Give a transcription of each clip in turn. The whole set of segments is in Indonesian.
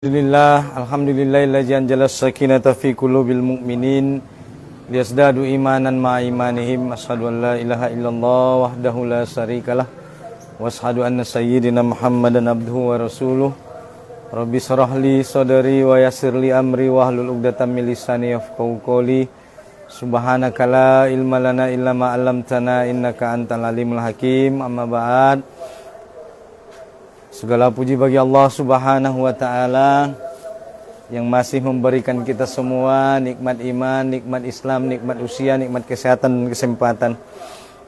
Alhamdulillahilladzi anzala as-sakinata fi qulubil mu'minin liyazdadu imanan ma'a imanihim. Asyhadu an la ilaha illallah wahdahu la syarikalah wa asyhadu anna sayyidina Muhammadan abduhu wa rasuluh. Rabbi shrah li sadri wa yassir li amri wahlul 'uqdatam min lisani yafqahu qawli. Subhanaka la ilma lana illa ma 'allamtana innaka antal alimul hakim. Amma ba'd. Segala puji bagi Allah Subhanahu wa ta'ala yang masih memberikan kita semua nikmat iman, nikmat Islam, nikmat usia, nikmat kesehatan dan kesempatan,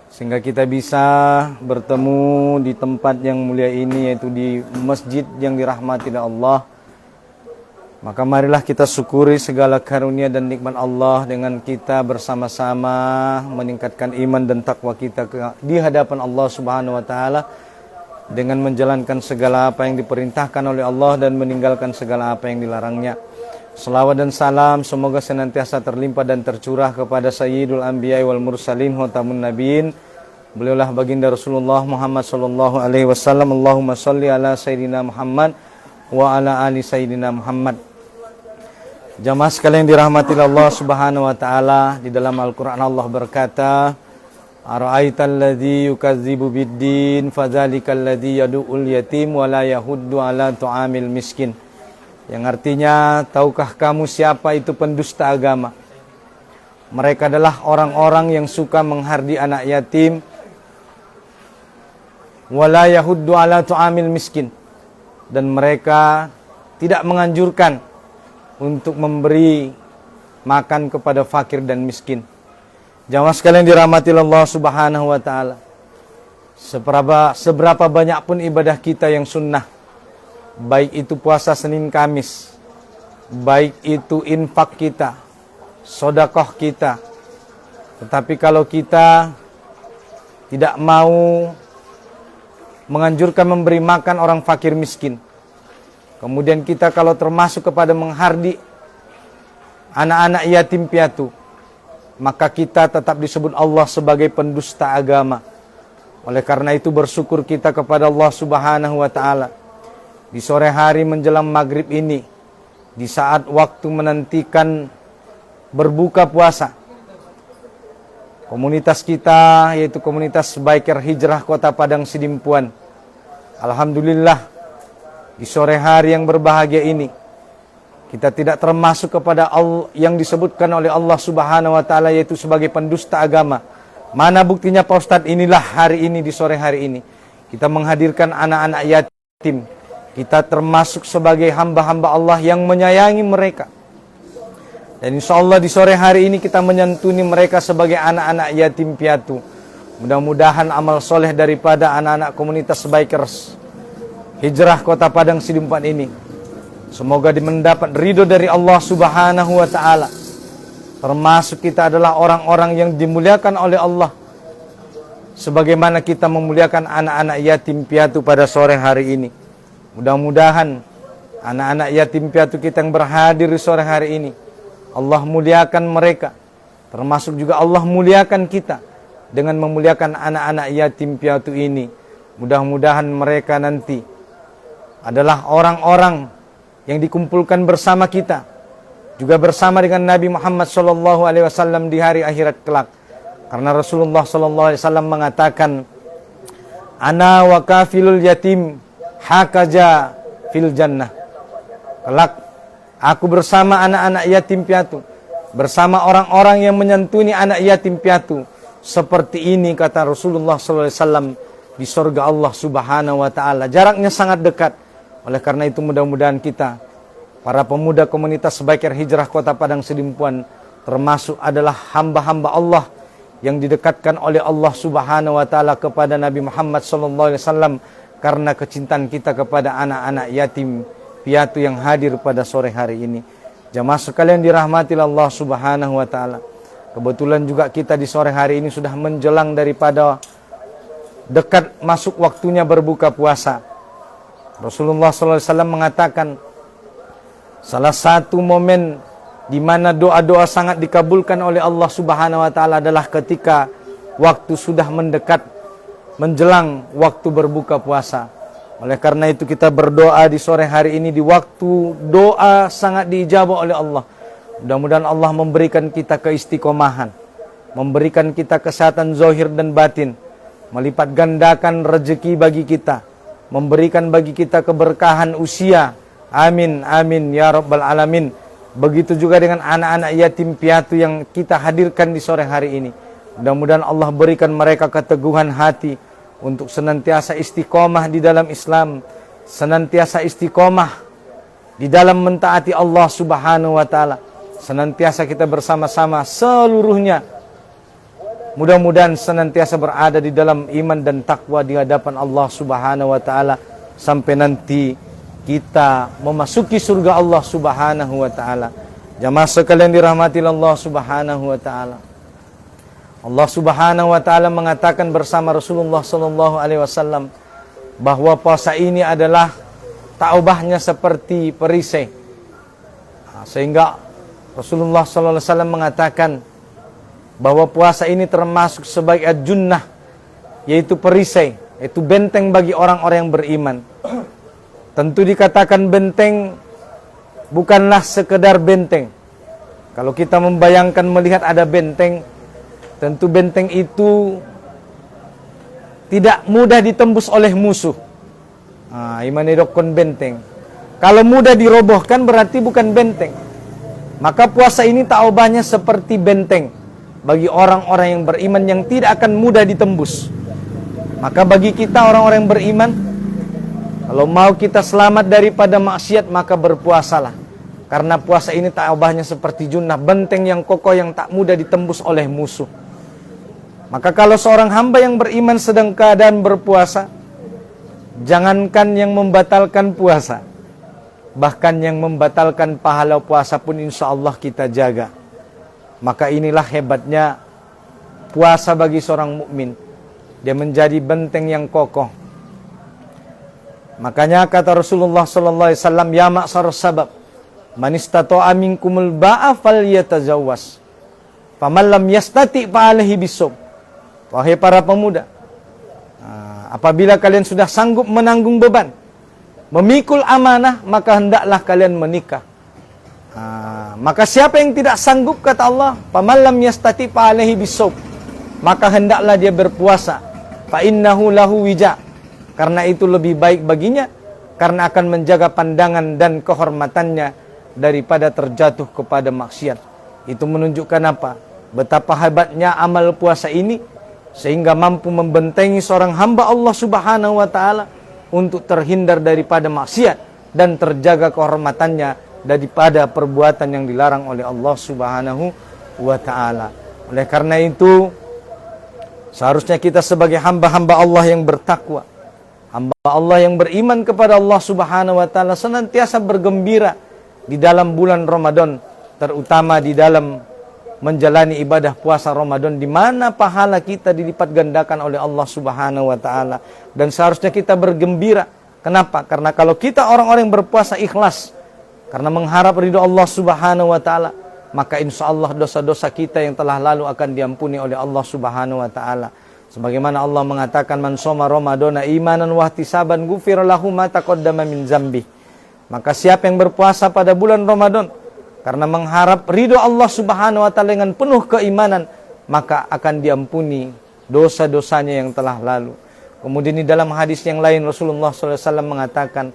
sehingga kita bisa bertemu di tempat yang mulia ini, yaitu di masjid yang dirahmati oleh Allah. Maka marilah kita syukuri segala karunia dan nikmat Allah dengan kita bersama-sama meningkatkan iman dan takwa kita di hadapan Allah Subhanahu wa ta'ala, dengan menjalankan segala apa yang diperintahkan oleh Allah dan meninggalkan segala apa yang dilarangnya. Selawat dan salam semoga senantiasa terlimpah dan tercurah kepada Sayyidul Anbiya wal Mursalin Khatamun Nabiin. Beliaulah baginda Rasulullah Muhammad sallallahu alaihi wasallam. Allahumma shalli ala Sayyidina Muhammad wa ala ali Sayyidina Muhammad. Jamaah sekalian dirahmati Allah Subhanahu wa taala, di dalam Al-Qur'an Allah berkata, Ara'aital ladzi yukadzibu biddin fadzalikal ladzi yad'ul yatim wa la yahuddu 'ala tu'amil miskin. Yang artinya, tahukah kamu siapa itu pendusta agama? Mereka adalah orang-orang yang suka menghardi anak yatim, wa la yahuddu 'ala tu'amil miskin, dan mereka tidak menganjurkan untuk memberi makan kepada fakir dan miskin. Jamaah sekalian dirahmati Allah Subhanahu wa ta'ala, seberapa banyak pun ibadah kita yang sunnah, baik itu puasa Senin Kamis, baik itu infak kita, sedekah kita, tetapi kalau kita tidak mau menganjurkan memberi makan orang fakir miskin, kemudian kita kalau termasuk kepada menghardi anak-anak yatim piatu, maka kita tetap disebut Allah sebagai pendusta agama. Oleh karena itu bersyukur kita kepada Allah Subhanahu wa ta'ala di sore hari menjelang maghrib ini, di saat waktu menantikan berbuka puasa, komunitas kita yaitu komunitas Biker Hijrah Kota Padang Sidimpuan, alhamdulillah di sore hari yang berbahagia ini kita tidak termasuk kepada Allah yang disebutkan oleh Allah Subhanahu wa ta'ala yaitu sebagai pendusta agama. Mana buktinya Pak Ustadz? Inilah hari ini, di sore hari ini kita menghadirkan anak-anak yatim. Kita termasuk sebagai hamba-hamba Allah yang menyayangi mereka. Dan insya Allah di sore hari ini kita menyantuni mereka sebagai anak-anak yatim piatu. Mudah-mudahan amal soleh daripada anak-anak komunitas Bikers Hijrah Kota Padang Sidimpuan ini semoga mendapat ridho dari Allah Subhanahu wa ta'ala. Termasuk kita adalah orang-orang yang dimuliakan oleh Allah, sebagaimana kita memuliakan anak-anak yatim piatu pada sore hari ini. Mudah-mudahan anak-anak yatim piatu kita yang berhadir di sore hari ini, Allah muliakan mereka, termasuk juga Allah muliakan kita dengan memuliakan anak-anak yatim piatu ini. Mudah-mudahan mereka nanti adalah orang-orang yang dikumpulkan bersama kita, juga bersama dengan Nabi Muhammad SAW di hari akhirat kelak. Karena Rasulullah SAW mengatakan, Ana wa kafilul yatim hakaja fil jannah. Kelak aku bersama anak-anak yatim piatu, bersama orang-orang yang menyantuni anak yatim piatu, seperti ini kata Rasulullah SAW di surga Allah Subhanahu wa ta'ala. Jaraknya sangat dekat. Oleh karena itu mudah-mudahan kita, para pemuda komunitas Biker Hijrah Kota Padang Sidimpuan, termasuk adalah hamba-hamba Allah yang didekatkan oleh Allah Subhanahu wa ta'ala kepada Nabi Muhammad SAW, karena kecintaan kita kepada anak-anak yatim piatu yang hadir pada sore hari ini. Jamaah sekalian dirahmati Allah Subhanahu wa ta'ala, kebetulan juga kita di sore hari ini sudah menjelang daripada dekat masuk waktunya berbuka puasa. Rasulullah SAW mengatakan, salah satu momen di mana doa-doa sangat dikabulkan oleh Allah Subhanahu wa ta'ala adalah ketika waktu sudah mendekat menjelang waktu berbuka puasa. Oleh karena itu kita berdoa di sore hari ini, di waktu doa sangat diijabah oleh Allah. Mudah-mudahan Allah memberikan kita keistiqomahan, memberikan kita kesehatan zahir dan batin, melipat gandakan rezeki bagi kita, memberikan bagi kita keberkahan usia. Amin, amin, ya rabbal alamin. Begitu juga dengan anak-anak yatim piatu yang kita hadirkan di sore hari ini. Mudah-mudahan Allah berikan mereka keteguhan hati untuk senantiasa istiqomah di dalam Islam, senantiasa istiqomah di dalam mentaati Allah Subhanahu wa taala. Senantiasa kita bersama-sama seluruhnya, mudah-mudahan senantiasa berada di dalam iman dan takwa di hadapan Allah Subhanahu wa taala sampai nanti kita memasuki surga Allah Subhanahu wa taala. Jamaah sekalian dirahmati Allah Subhanahu wa taala. Allah Subhanahu wa taala mengatakan bersama Rasulullah sallallahu alaihi wasallam bahwa puasa ini adalah taubahnya seperti perisai. Sehingga Rasulullah sallallahu alaihi wasallam mengatakan bahwa puasa ini termasuk sebagai ad-junnah, yaitu perisai, yaitu benteng bagi orang-orang yang beriman. Tentu dikatakan benteng bukanlah sekedar benteng. Kalau kita membayangkan melihat ada benteng, tentu benteng itu tidak mudah ditembus oleh musuh. Imanidokon benteng. Kalau mudah dirobohkan berarti bukan benteng. Maka puasa ini taubahnya seperti benteng bagi orang-orang yang beriman yang tidak akan mudah ditembus. Maka bagi kita orang-orang yang beriman, kalau mau kita selamat daripada maksiat, maka berpuasalah. Karena puasa ini taubahnya seperti junnah, benteng yang kokoh yang tak mudah ditembus oleh musuh. Maka kalau seorang hamba yang beriman sedang keadaan berpuasa, jangankan yang membatalkan puasa, bahkan yang membatalkan pahala puasa pun insya Allah kita jaga. Maka inilah hebatnya puasa bagi seorang mukmin. Dia menjadi benteng yang kokoh. Makanya kata Rasulullah sallallahu alaihi wasallam, ya ma'syar sabab, man istata'a minkumul ba'a falyatazawwas. Faman lam yastati' fa alaihi bisawm. Wahai para pemuda, apabila kalian sudah sanggup menanggung beban, memikul amanah, maka hendaklah kalian menikah. Maka siapa yang tidak sanggup, kata Allah, faman lam yastati' fa alaihi bisawm, maka hendaklah dia berpuasa. Fa innahu lahu wija, karena itu lebih baik baginya, karena akan menjaga pandangan dan kehormatannya daripada terjatuh kepada maksiat. Itu menunjukkan apa? Betapa hebatnya amal puasa ini, sehingga mampu membentengi seorang hamba Allah Subhanahu wa taala untuk terhindar daripada maksiat dan terjaga kehormatannya daripada perbuatan yang dilarang oleh Allah Subhanahu wa taala. Oleh karena itu, seharusnya kita sebagai hamba-hamba Allah yang bertakwa, hamba Allah yang beriman kepada Allah Subhanahu wa taala, senantiasa bergembira di dalam bulan Ramadan, terutama di dalam menjalani ibadah puasa Ramadan, di mana pahala kita dilipat gandakan oleh Allah Subhanahu wa taala. Dan seharusnya kita bergembira. Kenapa? Karena kalau kita orang-orang yang berpuasa ikhlas karena mengharap ridho Allah Subhanahu wa taala, maka insya Allah dosa-dosa kita yang telah lalu akan diampuni oleh Allah Subhanahu wa taala. Sebagaimana Allah mengatakan, man shoma ramadhana imanan wa ihtisaban ghufira lahu ma taqaddama min dzambi. Maka siapa yang berpuasa pada bulan Ramadan karena mengharap ridho Allah Subhanahu wa taala dengan penuh keimanan, maka akan diampuni dosa-dosanya yang telah lalu. Kemudian di dalam hadis yang lain Rasulullah SAW mengatakan,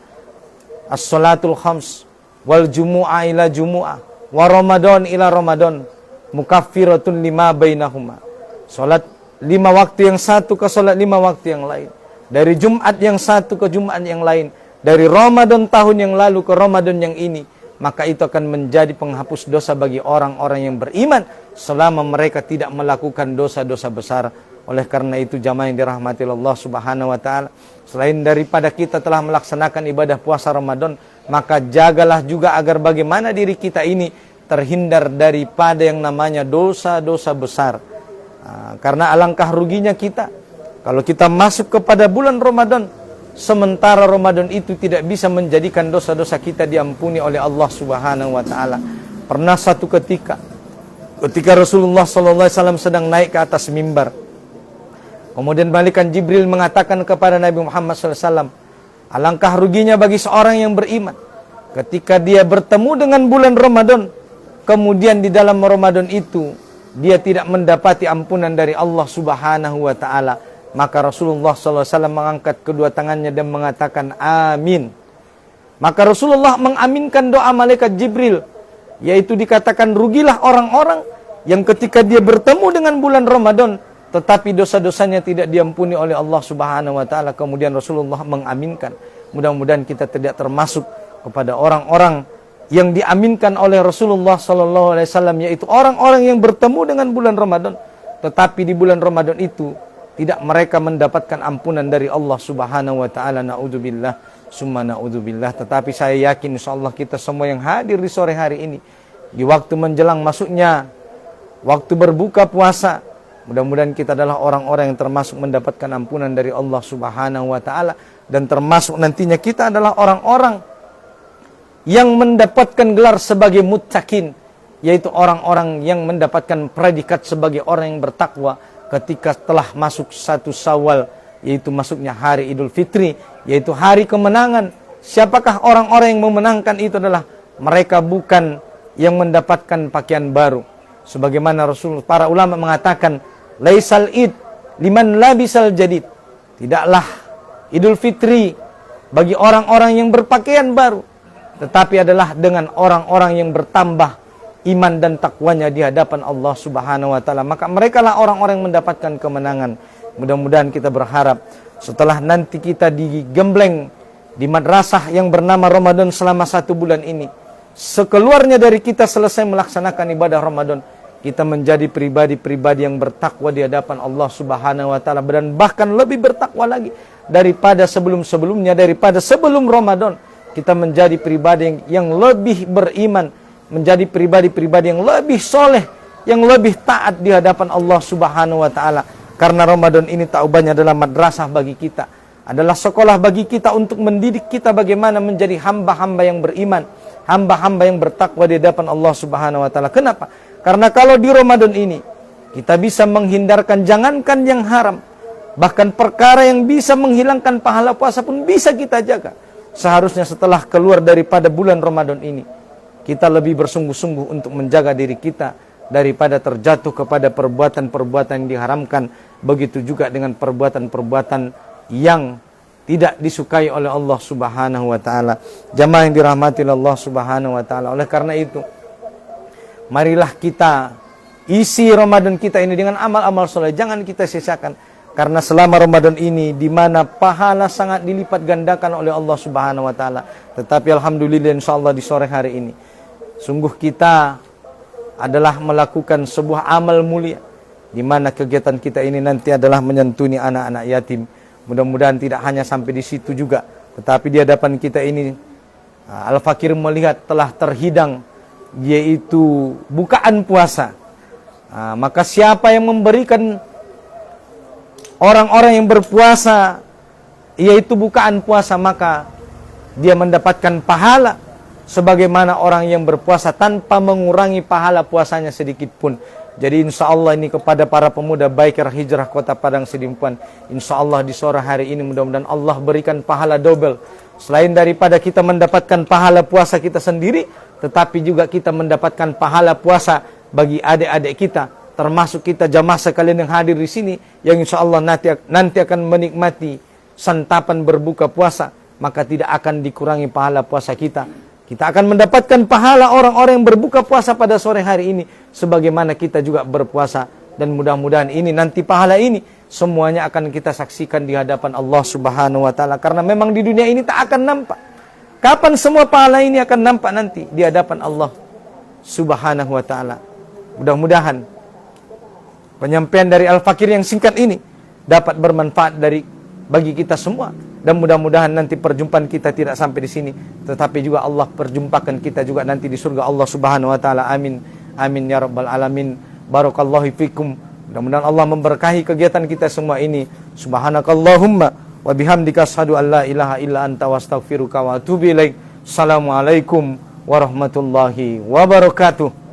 as-salatul khams wal jumu'ah ila jumu'ah wa ramadan ila ramadan mukaffiratun lima bainahuma. Salat 5 waktu yang satu ke salat 5 waktu yang lain, dari Jumat yang satu ke Jumat yang lain, dari Ramadan tahun yang lalu ke Ramadan yang ini, maka itu akan menjadi penghapus dosa bagi orang-orang yang beriman selama mereka tidak melakukan dosa-dosa besar. Oleh karena itu jamaah yang dirahmati Allah Subhanahu wa taala, selain daripada kita telah melaksanakan ibadah puasa Ramadan, maka jagalah juga agar bagaimana diri kita ini terhindar daripada yang namanya dosa-dosa besar. Karena alangkah ruginya kita kalau kita masuk kepada bulan Ramadan, sementara Ramadan itu tidak bisa menjadikan dosa-dosa kita diampuni oleh Allah Subhanahu wa taala. Pernah satu ketika Rasulullah sallallahu alaihi wasallam sedang naik ke atas mimbar. Kemudian malaikat Jibril mengatakan kepada Nabi Muhammad sallallahu alaihi wasallam, Alangkah ruginya bagi seorang yang beriman ketika dia bertemu dengan bulan Ramadan, kemudian di dalam Ramadan itu dia tidak mendapati ampunan dari Allah Subhanahu wa taala. Maka Rasulullah SAW mengangkat kedua tangannya dan mengatakan amin. Maka Rasulullah mengaminkan doa malaikat Jibril, yaitu dikatakan rugilah orang-orang yang ketika dia bertemu dengan bulan Ramadan tetapi dosa-dosanya tidak diampuni oleh Allah Subhanahu wa taala. Kemudian Rasulullah mengaminkan. Mudah-mudahan kita tidak termasuk kepada orang-orang yang diaminkan oleh Rasulullah sallallahu alaihi wasallam, yaitu orang-orang yang bertemu dengan bulan Ramadan tetapi di bulan Ramadan itu tidak mereka mendapatkan ampunan dari Allah Subhanahu wa taala. Naudzubillah, summa naudzubillah. Tetapi saya yakin insyaallah kita semua yang hadir di sore hari ini, di waktu menjelang masuknya waktu berbuka puasa, mudah-mudahan kita adalah orang-orang yang termasuk mendapatkan ampunan dari Allah Subhanahu wa taala, dan termasuk nantinya kita adalah orang-orang yang mendapatkan gelar sebagai muttaqin, yaitu orang-orang yang mendapatkan predikat sebagai orang yang bertakwa ketika telah masuk 1 Syawal, yaitu masuknya hari Idul Fitri, yaitu hari kemenangan. Siapakah orang-orang yang memenangkan? Itu adalah mereka bukan yang mendapatkan pakaian baru, sebagaimana Rasul, para ulama mengatakan laisal id liman labisal jadid, tidaklah Idul Fitri bagi orang-orang yang berpakaian baru, tetapi adalah dengan orang-orang yang bertambah iman dan takwanya di hadapan Allah Subhanahu wa taala. Maka mereka lah orang-orang yang mendapatkan kemenangan. Mudah-mudahan kita berharap setelah nanti kita digembleng di madrasah yang bernama Ramadan selama 1 bulan ini, sekeluarnya dari kita selesai melaksanakan ibadah Ramadan, kita menjadi pribadi-pribadi yang bertakwa di hadapan Allah Subhanahu wa taala, dan bahkan lebih bertakwa lagi daripada sebelum-sebelumnya, daripada sebelum Ramadan. Kita menjadi pribadi yang lebih beriman, menjadi pribadi-pribadi yang lebih soleh, yang lebih taat di hadapan Allah Subhanahu wa taala. Karena Ramadan ini taubahnya adalah madrasah bagi kita, adalah sekolah bagi kita untuk mendidik kita bagaimana menjadi hamba-hamba yang beriman, hamba-hamba yang bertakwa di hadapan Allah Subhanahu wa taala. Kenapa? Karena kalau di Ramadan ini kita bisa menghindarkan, jangankan yang haram, bahkan perkara yang bisa menghilangkan pahala puasa pun bisa kita jaga. Seharusnya setelah keluar daripada bulan Ramadan ini, kita lebih bersungguh-sungguh untuk menjaga diri kita daripada terjatuh kepada perbuatan-perbuatan yang diharamkan. Begitu juga dengan perbuatan-perbuatan yang tidak disukai oleh Allah Subhanahu wa taala. Jamaah yang dirahmati Allah Subhanahu wa taala. Oleh karena itu, marilah kita isi Ramadan kita ini dengan amal-amal soleh. Jangan kita sisakan. Karena selama Ramadan ini, di mana pahala sangat dilipat gandakan oleh Allah Subhanahu wa taala. Tetapi alhamdulillah insyaallah di sore hari ini, sungguh kita adalah melakukan sebuah amal mulia, di mana kegiatan kita ini nanti adalah menyantuni anak-anak yatim. Mudah-mudahan tidak hanya sampai di situ juga, tetapi di hadapan kita ini Al-Fakir melihat telah terhidang, yaitu bukaan puasa. Maka siapa yang memberikan orang-orang yang berpuasa yaitu bukaan puasa, maka dia mendapatkan pahala sebagaimana orang yang berpuasa tanpa mengurangi pahala puasanya sedikit pun. Jadi insya Allah ini kepada para pemuda Biker Hijrah Kota Padang Sidimpuan, insya Allah di sore hari ini mudah-mudahan Allah berikan pahala double. Selain daripada kita mendapatkan pahala puasa kita sendiri, tetapi juga kita mendapatkan pahala puasa bagi adik-adik kita, termasuk kita jamaah sekalian yang hadir di sini, yang insya Allah nanti akan menikmati santapan berbuka puasa, maka tidak akan dikurangi pahala puasa kita. Kita akan mendapatkan pahala orang-orang yang berbuka puasa pada sore hari ini, sebagaimana kita juga berpuasa. Dan mudah-mudahan ini nanti pahala ini semuanya akan kita saksikan di hadapan Allah Subhanahu wa taala. Karena memang di dunia ini tak akan nampak. Kapan semua pahala ini akan nampak nanti di hadapan Allah Subhanahu wa taala. Mudah-mudahan penyampaian dari Al-Fakir yang singkat ini dapat bermanfaat bagi kita semua, dan mudah-mudahan nanti perjumpaan kita tidak sampai di sini, tetapi juga Allah perjumpakan kita juga nanti di surga Allah Subhanahu wa taala. Amin. Amin ya rabbal alamin. Barakallahu fikum. Mudah-mudahan Allah memberkahi kegiatan kita semua ini. Subhanakallahumma wa bihamdika asyhadu an la ilaha illa anta wastaghfiruka wa atubu ilaik. Assalamualaikum warahmatullahi wabarakatuh.